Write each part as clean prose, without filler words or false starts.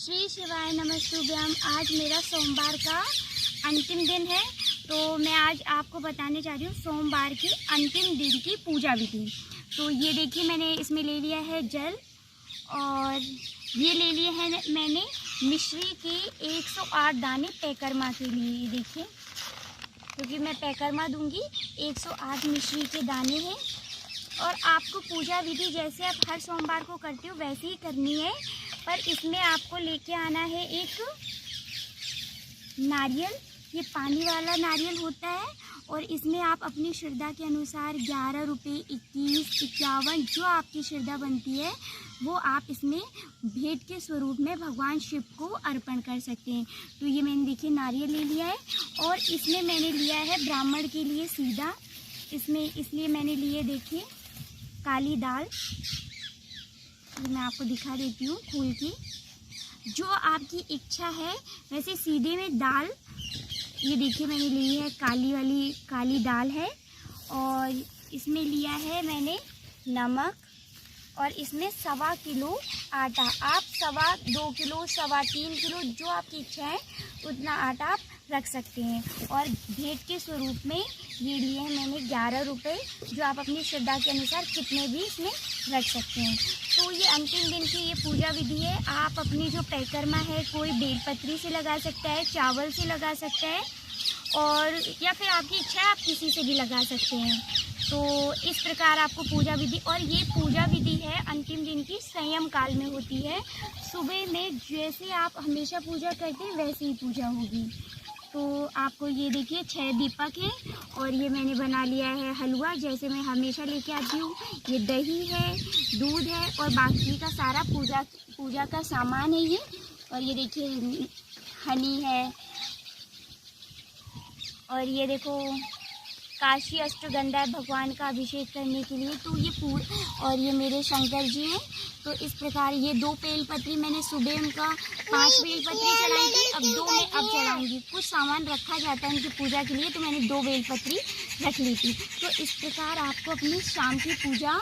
श्री शिवाय नमस्तुभ्यम। आज मेरा सोमवार का अंतिम दिन है, तो मैं आज आपको बताने जा रही हूँ सोमवार की अंतिम दिन की पूजा विधि। तो ये देखिए, मैंने इसमें ले लिया है जल और ये ले लिए हैं मैंने मिश्री के 108 दाने पैकर्मा के लिए। ये देखिए, क्योंकि मैं पैकर्मा दूंगी, 108 मिश्री के दाने हैं। और आपको पूजा विधि जैसे आप हर सोमवार को करते हो वैसे ही करनी है, पर इसमें आपको लेके आना है एक नारियल। ये पानी वाला नारियल होता है और इसमें आप अपनी श्रद्धा के अनुसार 11 रुपये, 21, 51 जो आपकी श्रद्धा बनती है वो आप इसमें भेंट के स्वरूप में भगवान शिव को अर्पण कर सकते हैं। तो ये मैंने देखिए नारियल ले लिया है और इसमें मैंने लिया है ब्राह्मण के लिए सीधा। इसमें इसलिए मैंने लिए देखिए काली दाल, मैं आपको दिखा देती हूँ खोल के। जो आपकी इच्छा है वैसे सीधे में दाल, ये देखिए मैंने ली है काली दाल है। और इसमें लिया है मैंने नमक और इसमें 1.25 किलो आटा। आप 2 किलो, 3.25 किलो जो आपकी इच्छा है उतना आटा आप रख सकते हैं। और भेंट के स्वरूप में ये लिए हैं मैंने 11 रुपये, जो आप अपनी श्रद्धा के अनुसार कितने भी इसमें रख सकते हैं। तो ये अंतिम दिन की ये पूजा विधि है। आप अपनी जो पैकर्मा है कोई बेलपत्री से लगा सकता है, चावल से लगा सकता है, और या फिर आपकी इच्छा है आप किसी से भी लगा सकते हैं। तो इस प्रकार आपको पूजा विधि, और ये पूजा विधि है अंतिम दिन की संयम काल में होती है। सुबह में जैसे आप हमेशा पूजा करते हैं वैसे ही पूजा होगी। तो आपको ये देखिए 6 दीपक है और ये मैंने बना लिया है हलवा, जैसे मैं हमेशा लेके आती हूँ। ये दही है, दूध है और बाकी का सारा पूजा का सामान है ये। और ये देखिए हनी है, और ये देखो काशी अष्टगंधा है भगवान का अभिषेक करने के लिए। तो ये और ये मेरे शंकर जी हैं। तो इस प्रकार ये 2 बेलपत्री मैंने सुबह उनका 5 बेलपत्री चढ़ाई थी, अब 2 मैं अब चढ़ाऊंगी। कुछ सामान रखा जाता है उनकी पूजा के लिए, तो मैंने 2 बेलपत्री रख ली थी। तो इस प्रकार आपको अपनी शाम की पूजा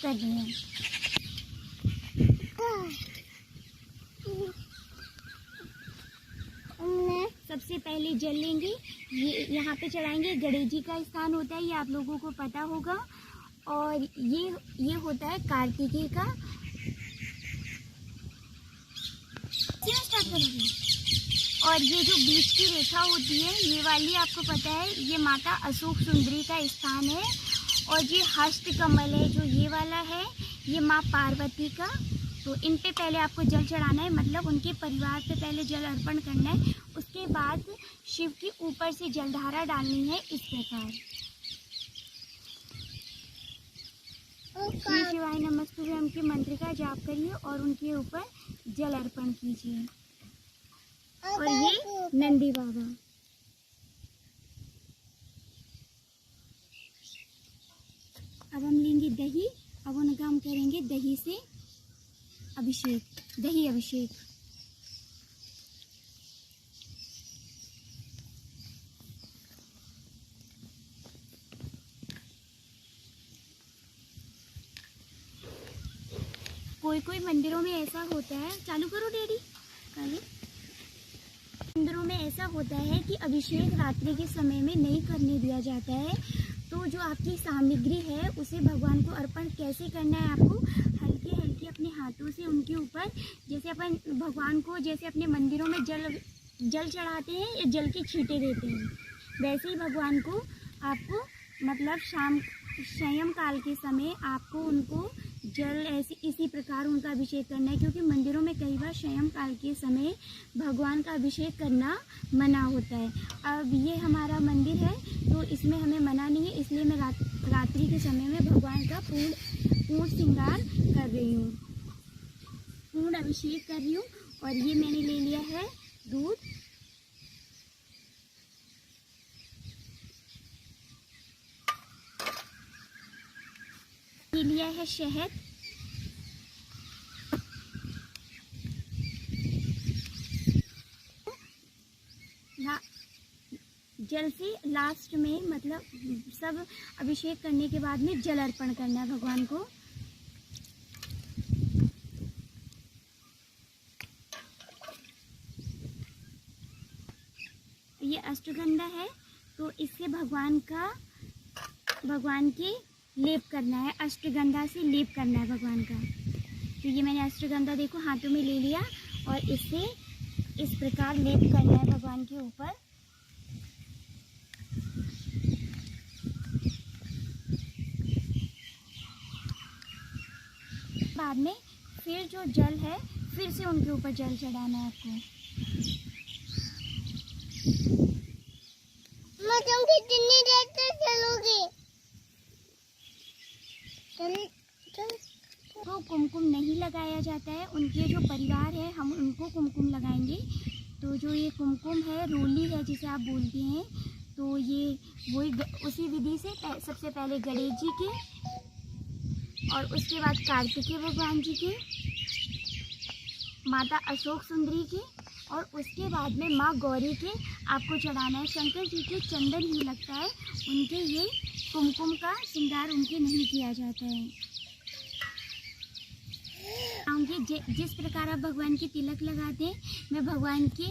करनी है। सबसे पहले जल लेंगे, ये यहाँ पे चढ़ाएंगे। गणेश जी का स्थान होता है, ये आप लोगों को पता होगा। और ये होता है कार्तिकेय का। और ये जो बीच की रेखा होती है ये वाली आपको पता है, ये माता अशोक सुंदरी का स्थान है। और ये हस्त कमल है जो ये वाला है, ये माँ पार्वती का। तो इन पे पहले आपको जल चढ़ाना है, मतलब उनके परिवार पे पहले जल अर्पण करना है। उसके बाद शिव के ऊपर से जलधारा डालनी है इस प्रकार। श्री शिवाय नमस्तुभ्यम के मंत्र का जाप करिए और उनके ऊपर जल अर्पण कीजिए। और ये नंदी बाबा। अब हम लेंगे दही, अब उनका हम करेंगे दही से अभिषेक, दही अभिषेक। कोई मंदिरों में ऐसा होता है, चालू करो डैडी, मंदिरों में ऐसा होता है कि अभिषेक रात्रि के समय में नहीं करने दिया जाता है। तो जो आपकी सामग्री है उसे भगवान को अर्पण कैसे करना है, आपको हल्के हल्के अपने हाथों से उनके ऊपर, जैसे अपन भगवान को जैसे अपने मंदिरों में जल चढ़ाते हैं या जल की छींटे देते हैं, वैसे ही भगवान को आपको मतलब संयम काल के समय आपको उनको जल इसी प्रकार उनका अभिषेक करना है। क्योंकि मंदिरों में कई बार संयम काल के समय भगवान का अभिषेक करना मना होता है। अब ये हमारा मंदिर है तो इसमें हमें मना नहीं है, इसलिए मैं रात्रि के समय में भगवान का पूर्ण श्रृंगार कर रही हूँ, पूर्ण अभिषेक कर रही हूँ। और ये मैंने ले लिया है दूध, ये लिया है शहद, जल से लास्ट में, मतलब सब अभिषेक करने के बाद में जल अर्पण करना है भगवान को। ये अष्टगंधा है, तो इससे भगवान के लेप करना है, अष्टगंधा से लेप करना है भगवान का। तो ये मैंने अष्टगंधा देखो हाथों में ले लिया और इससे इस प्रकार लेप करना है भगवान के ऊपर। बाद में फिर जो जल है फिर से उनके ऊपर जल चढ़ाना है आपको। तुम कितनी देर तक चलोगी? तो कुमकुम नहीं लगाया जाता है, उनके जो परिवार है हम उनको कुमकुम लगाएंगे। तो जो ये कुमकुम है, रोली है जिसे आप बोलते हैं, तो ये वही उसी विधि से सबसे पहले गणेश जी के और उसके बाद कार्तिकेय भगवान जी के, माता अशोक सुंदरी के और उसके बाद में माँ गौरी के आपको चढ़ाना है। शंकर जी के चंदन ही लगता है, उनके ये कुमकुम का श्रृंगार उनके नहीं किया जाता है। जिस प्रकार आप भगवान के तिलक लगाते हैं, मैं भगवान के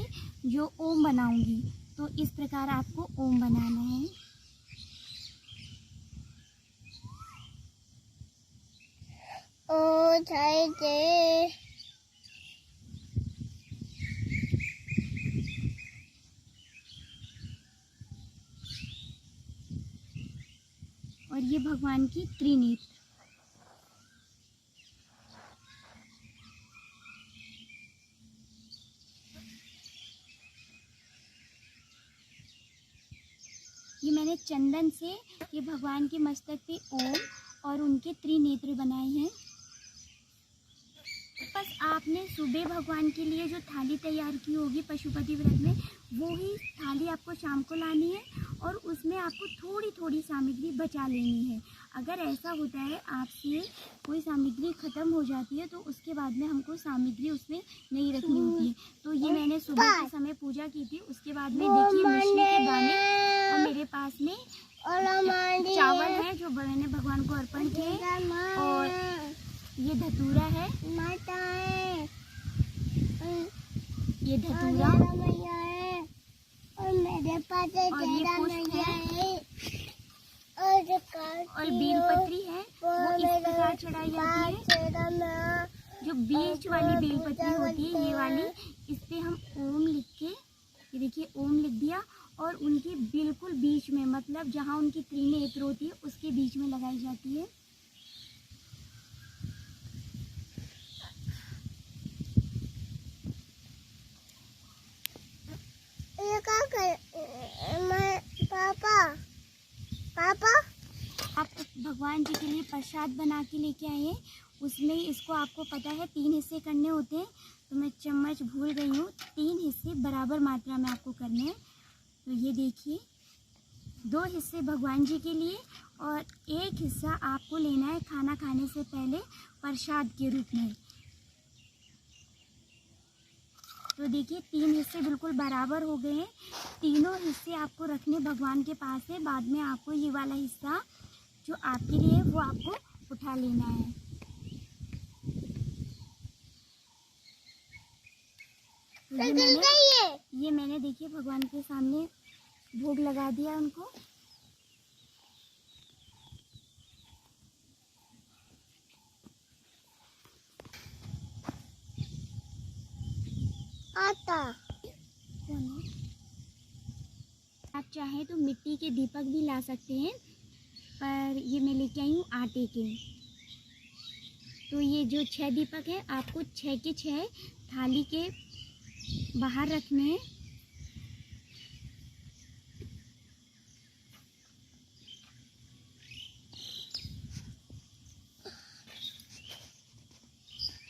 जो ओम बनाऊंगी, तो इस प्रकार आपको ओम बनाना है। ओ जय जय। और ये भगवान की त्रिनेत्र। ये मैंने चंदन से ये भगवान के मस्तक पे ओम और उनके त्रिनेत्र बनाए हैं। बस आपने सुबह भगवान के लिए जो थाली तैयार की होगी पशुपति व्रत में, वो ही थाली आपको शाम को लानी है और उसमें आपको थोड़ी थोड़ी सामग्री बचा लेनी है। अगर ऐसा होता है आपसे कोई सामग्री ख़त्म हो जाती है तो उसके बाद में हमको सामग्री उसमें नहीं रखनी होती है। तो ये मैंने सुबह के समय पूजा की थी, उसके बाद में देखिए मछली के दाने और मेरे पास में चावल है जो मैंने भगवान को अर्पण किए और ये धतूरा है, ये धतूरा और मेरे पास और ये पुष्प है और बेलपत्री है, वो इस प्रकार चढ़ाई जाती है। जो बीच वाली बेलपत्री होती है ये वाली, इस पे हम ओम लिख के, ये देखिए ओम लिख दिया और उनके बिल्कुल बीच में, मतलब जहाँ उनकी त्रिनेत्र होती है उसके बीच में लगाई जाती है। पापा आप भगवान जी के लिए प्रसाद बना के लेके आए हैं, उसमें इसको आपको पता है 3 हिस्से करने होते हैं, तो मैं चम्मच भूल गई हूँ। 3 हिस्से बराबर मात्रा में आपको करने हैं। तो ये देखिए 2 हिस्से भगवान जी के लिए और 1 हिस्सा आपको लेना है खाना खाने से पहले प्रसाद के रूप में। तो देखिए 3 हिस्से बिल्कुल बराबर हो गए हैं। तीनों हिस्से आपको रखने भगवान के पास है। बाद में आपको ये वाला हिस्सा जो आपके लिए है वो आपको उठा लेना है। तो ये मैंने देखिए भगवान के सामने भोग लगा दिया उनको। आता आप चाहें तो मिट्टी के दीपक भी ला सकते हैं, पर ये मैं लेके आई हूँ आटे के। तो ये जो 6 दीपक है आपको 6 के 6 थाली के बाहर रखने हैं।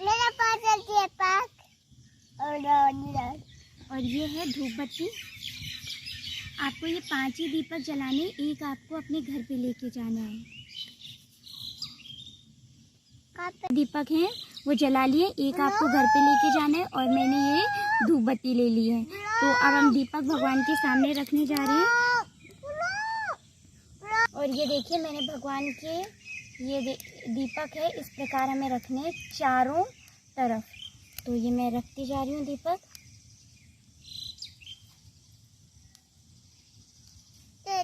मेरे पास है पाक और ये है धूप बत्ती। आपको ये 5 ही दीपक जलाने, एक आपको अपने घर पे लेके जाना है। दीपक हैं वो जला लिए, एक आपको घर पे लेके जाना है और मैंने ये धूप बत्ती ले ली है। तो अब हम दीपक भगवान के सामने रखने जा रहे हैं। और ये देखिए मैंने भगवान के ये दीपक है, इस प्रकार हमें रखने हैं चारों तरफ। तो ये मैं रखती जा रही हूँ दीपक। ये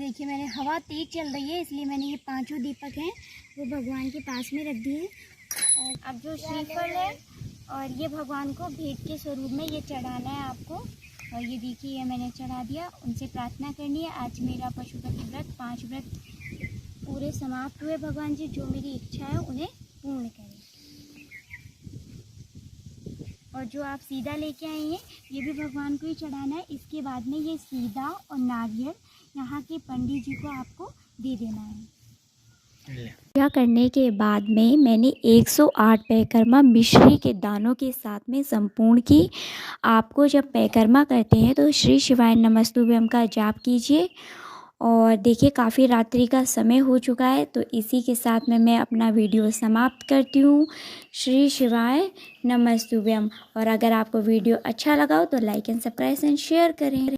देखिए, मैंने हवा तेज चल रही है इसलिए मैंने ये 5 दीपक हैं वो भगवान के पास में रख दिए। और अब जो श्रीफल है और ये भगवान को भेंट के स्वरूप में ये चढ़ाना है आपको। और ये देखिए, ये मैंने चढ़ा दिया। उनसे प्रार्थना करनी है, आज मेरा पशुपति व्रत 5 व्रत पूरे समाप्त हुए। भगवान जी जो मेरी इच्छा है उन्हें पूर्ण करें। और जो आप सीधा लेके आए हैं ये भी भगवान को ही चढ़ाना है। इसके बाद में ये सीधा और नारियल यहाँ के पंडित जी को आपको दे देना है। पूजा करने के बाद में मैंने 108 परिक्रमा मिश्री के दानों के साथ में संपूर्ण की। आपको जब परिक्रमा करते हैं तो श्री शिवाय नमस्तुभ्यम का जाप कीजिए। और देखिए, काफ़ी रात्रि का समय हो चुका है तो इसी के साथ में मैं अपना वीडियो समाप्त करती हूँ। श्री शिवाय नमस्तुभ्यम। और अगर आपको वीडियो अच्छा लगा हो तो like and subscribe and share करें।